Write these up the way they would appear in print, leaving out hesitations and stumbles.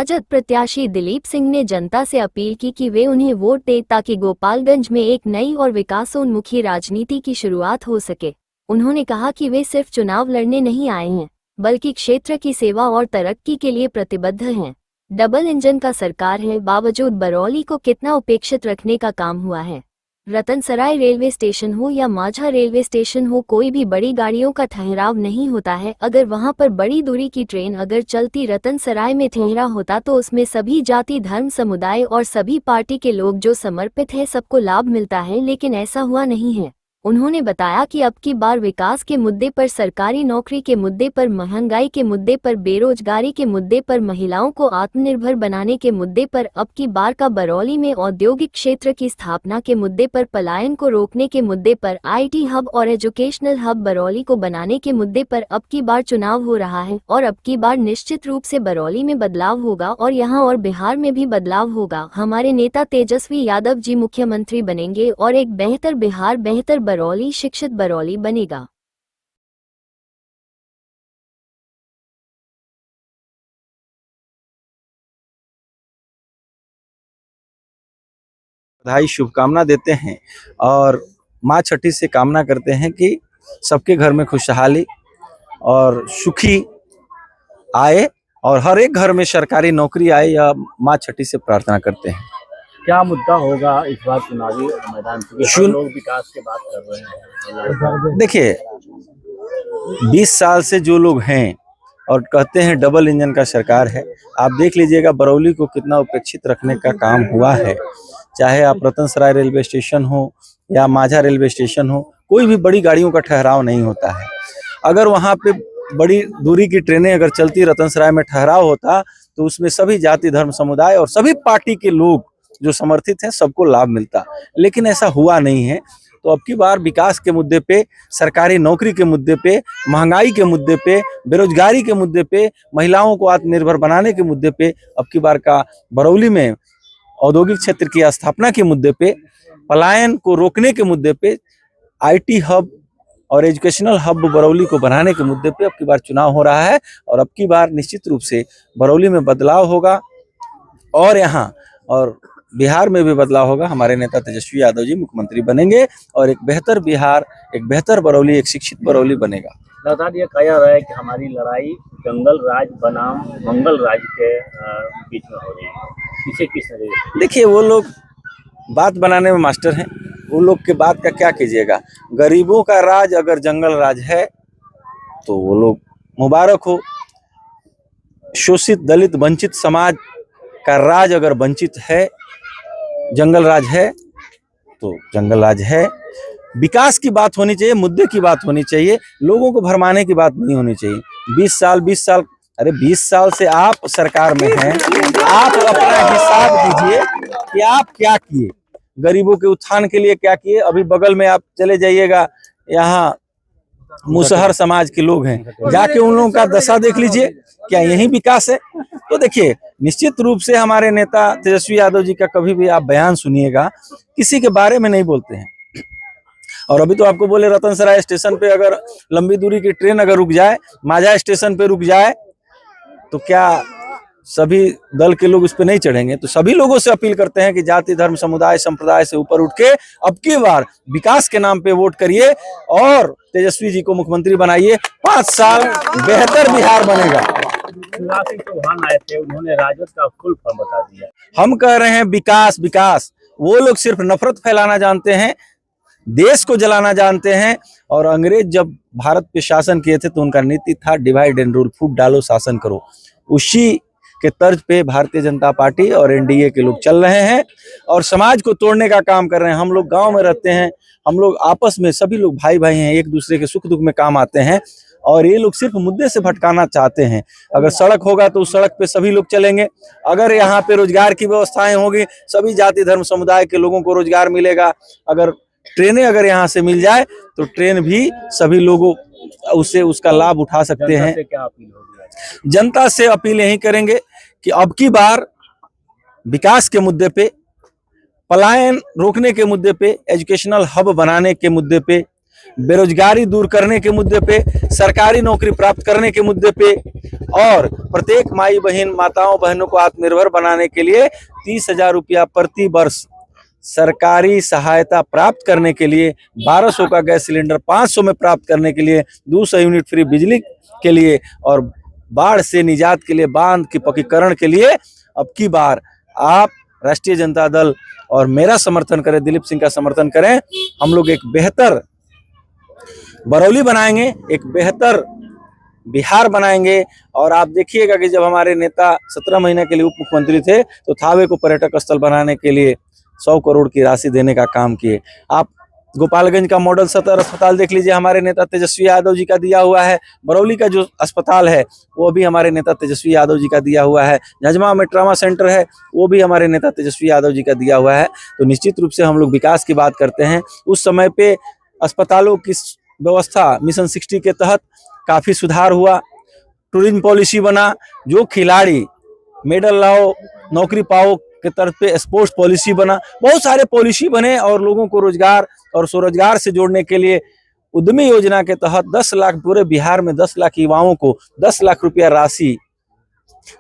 राजद प्रत्याशी दिलीप सिंह ने जनता से अपील की कि वे उन्हें वोट दें ताकि गोपालगंज में एक नई और विकासोन्मुखी राजनीति की शुरुआत हो सके। उन्होंने कहा कि वे सिर्फ चुनाव लड़ने नहीं आए हैं, बल्कि क्षेत्र की सेवा और तरक्की के लिए प्रतिबद्ध हैं। डबल इंजन का सरकार है, बावजूद बरौली को कितना उपेक्षित रखने का काम हुआ है। रतनसराय रेलवे स्टेशन हो या माझा रेलवे स्टेशन हो, कोई भी बड़ी गाड़ियों का ठहराव नहीं होता है। अगर वहां पर बड़ी दूरी की ट्रेन अगर चलती रतनसराय में ठहरा होता तो उसमें सभी जाति, धर्म, समुदाय और सभी पार्टी के लोग जो समर्पित है सबको लाभ मिलता है, लेकिन ऐसा हुआ नहीं है। उन्होंने बताया कि अब की बार विकास के मुद्दे पर, सरकारी नौकरी के मुद्दे पर, महंगाई के मुद्दे पर, बेरोजगारी के मुद्दे पर, महिलाओं को आत्मनिर्भर बनाने के मुद्दे पर, अब की बार का बरौली में औद्योगिक क्षेत्र की स्थापना के मुद्दे पर, पलायन को रोकने के मुद्दे पर, IT हब और एजुकेशनल हब बरौली को बनाने के मुद्दे पर अब की बार चुनाव हो रहा है। और अब की बार निश्चित रूप से बरौली में बदलाव होगा और यहाँ और बिहार में भी बदलाव होगा। हमारे नेता तेजस्वी यादव जी मुख्यमंत्री बनेंगे और एक बेहतर बिहार, बेहतर बरौली, शिक्षित बरौली बनेगा। बधाई, शुभकामना देते हैं और माँ छठी से कामना करते हैं कि सबके घर में खुशहाली और सुखी आए और हर एक घर में सरकारी नौकरी आए, या माँ छठी से प्रार्थना करते हैं। क्या मुद्दा होगा इस बार चुनावी मैदान में? हर लोग विकास की बात कर रहे हैं। देखिए, 20 साल से जो लोग हैं और कहते हैं डबल इंजन का सरकार है, आप देख लीजिएगा बरौली को कितना उपेक्षित रखने का काम हुआ है। चाहे आप रतनसराय रेलवे स्टेशन हो या माझा रेलवे स्टेशन हो, कोई भी बड़ी गाड़ियों का ठहराव नहीं होता है। अगर वहाँ पे बड़ी दूरी की ट्रेनें अगर चलती, रतनसराय में ठहराव होता तो उसमें सभी जाति, धर्म, समुदाय और सभी पार्टी के लोग जो समर्थित हैं सबको लाभ मिलता, लेकिन ऐसा हुआ नहीं है। तो अब की बार विकास के मुद्दे पे, सरकारी नौकरी के मुद्दे पे, महंगाई के मुद्दे पे, बेरोजगारी के मुद्दे पे, महिलाओं को आत्मनिर्भर बनाने के मुद्दे पे, अब की बार का बरौली में औद्योगिक क्षेत्र की स्थापना के मुद्दे पे, पलायन को रोकने के मुद्दे पे, IT हब और एजुकेशनल हब बरौली को बनाने के मुद्दे पे अब की बार चुनाव हो रहा है। और अब की बार निश्चित रूप से बरौली में बदलाव होगा और यहाँ और बिहार में भी बदलाव होगा। हमारे नेता तेजस्वी यादव जी मुख्यमंत्री बनेंगे और एक बेहतर बिहार, एक बेहतर बरौली, एक शिक्षित बरौली बनेगा। लगातार ये कहा जा रहा है कि हमारी लड़ाई जंगल राज बनाम मंगल राज के बीच में हो रही है। इसे किस तरह? देखिए, वो लोग बात बनाने में मास्टर हैं, वो लोग के बात का क्या कीजिएगा। गरीबों का राज अगर जंगल राज है तो वो लोग मुबारक हो। शोषित, दलित, वंचित समाज का राज अगर वंचित है, जंगल राज है तो जंगल राज है। विकास की बात होनी चाहिए, मुद्दे की बात होनी चाहिए, लोगों को भरमाने की बात नहीं होनी चाहिए। 20 साल, अरे 20 साल से आप सरकार में हैं, आप अपना हिसाब दीजिए कि आप क्या किए, गरीबों के उत्थान के लिए क्या किए। अभी बगल में आप चले जाइएगा, यहाँ मुसहर समाज के लोग हैं, जाके उन लोगों का दशा देख लीजिए, क्या यही विकास है? तो देखिए, निश्चित रूप से हमारे नेता तेजस्वी यादव जी का कभी भी आप बयान सुनिएगा, किसी के बारे में नहीं बोलते हैं। और अभी तो आपको बोले रतनसराय स्टेशन पे अगर लंबी दूरी की ट्रेन अगर रुक जाए, माझा स्टेशन पे रुक जाए, तो क्या सभी दल के लोग उस पर नहीं चढ़ेंगे? तो सभी लोगों से अपील करते हैं कि जाति, धर्म, समुदाय, संप्रदाय से ऊपर उठ के अब की बार विकास के नाम पे वोट करिए और तेजस्वी जी को मुख्यमंत्री बनाइए। 5 साल बेहतर बिहार बनेगा। शिवराज सिंह चौहान आए थे, उन्होंने राजद का फुल फॉर्म बता दिया। हम कह रहे हैं विकास, विकास। वो लोग सिर्फ नफरत फैलाना जानते हैं, देश को जलाना जानते हैं। और अंग्रेज जब भारत पे शासन किए थे तो उनका नीति था डिवाइड एंड रूल, फूट डालो शासन करो। उसी के तर्ज पे भारतीय जनता पार्टी और NDA के लोग चल रहे हैं और समाज को तोड़ने का काम कर रहे हैं। हम लोग गांव में रहते हैं, हम लोग आपस में सभी लोग भाई भाई हैं, एक दूसरे के सुख दुख में काम आते हैं और ये लोग सिर्फ मुद्दे से भटकाना चाहते हैं। अगर सड़क होगा तो उस सड़क पे सभी लोग चलेंगे, अगर यहाँ पे रोजगार की व्यवस्थाएं होगी, सभी जाति, धर्म, समुदाय के लोगों को रोजगार मिलेगा। अगर ट्रेनें अगर यहाँ से मिल जाए तो ट्रेन भी सभी लोगों उससे उसका लाभ उठा सकते हैं। क्या अपील होगी? जनता से अपील यही करेंगे कि अब की बार विकास के मुद्दे पे, पलायन रोकने के मुद्दे पे, एजुकेशनल हब बनाने के मुद्दे पे, बेरोजगारी दूर करने के मुद्दे पे, सरकारी नौकरी प्राप्त करने के मुद्दे पे और प्रत्येक माई बहन माताओं बहनों को आत्मनिर्भर बनाने के लिए 30,000 रुपया प्रति वर्ष सरकारी सहायता प्राप्त करने के लिए, 1200 का गैस सिलेंडर 500 में प्राप्त करने के लिए, 200 यूनिट फ्री बिजली के लिए और बाढ़ से निजात के लिए, बांध के पक्कीकरण के लिए अब की बार आप राष्ट्रीय जनता दल और मेरा समर्थन करें, दिलीप सिंह का समर्थन करें। हम लोग एक बेहतर बरौली बनाएंगे, एक बेहतर बिहार बनाएंगे। और आप देखिएगा कि जब हमारे नेता 17 महीने के लिए उप मुख्यमंत्री थे तो थावे को पर्यटक स्थल बनाने के लिए 100 करोड़ की राशि देने का काम किए। आप गोपालगंज का मॉडल सदर अस्पताल देख लीजिए, हमारे नेता तेजस्वी यादव जी का दिया हुआ है। बरौली का जो अस्पताल है वो भी हमारे नेता तेजस्वी यादव जी का दिया हुआ है। जजमा में ट्रामा सेंटर है वो भी हमारे नेता तेजस्वी यादव जी का दिया हुआ है। तो निश्चित रूप से हम लोग विकास की बात करते हैं। उस समय पे अस्पतालों की व्यवस्था मिशन 60 के तहत काफ़ी सुधार हुआ। टूरिज्म पॉलिसी बना, जो खिलाड़ी मेडल लाओ नौकरी पाओ के तरफ पे स्पोर्ट्स पॉलिसी बना, बहुत सारे पॉलिसी बने और लोगों को रोजगार और स्वरोजगार से जोड़ने के लिए उद्यमी योजना के तहत 10 लाख पूरे बिहार में 10 लाख युवाओं को 10 लाख रुपया राशि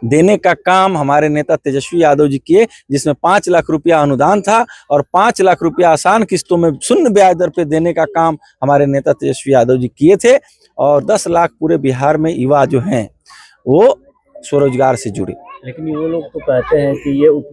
देने का काम हमारे नेता तेजस्वी यादव जी किए, जिसमें 5 लाख रुपया अनुदान था और 5 लाख रुपया आसान किस्तों में शून्य ब्याज दर पे देने का काम हमारे नेता तेजस्वी यादव जी किए थे। और 10 लाख पूरे बिहार में युवा जो हैं वो स्वरोजगार से जुड़े। लेकिन वो लोग तो कहते हैं कि ये उप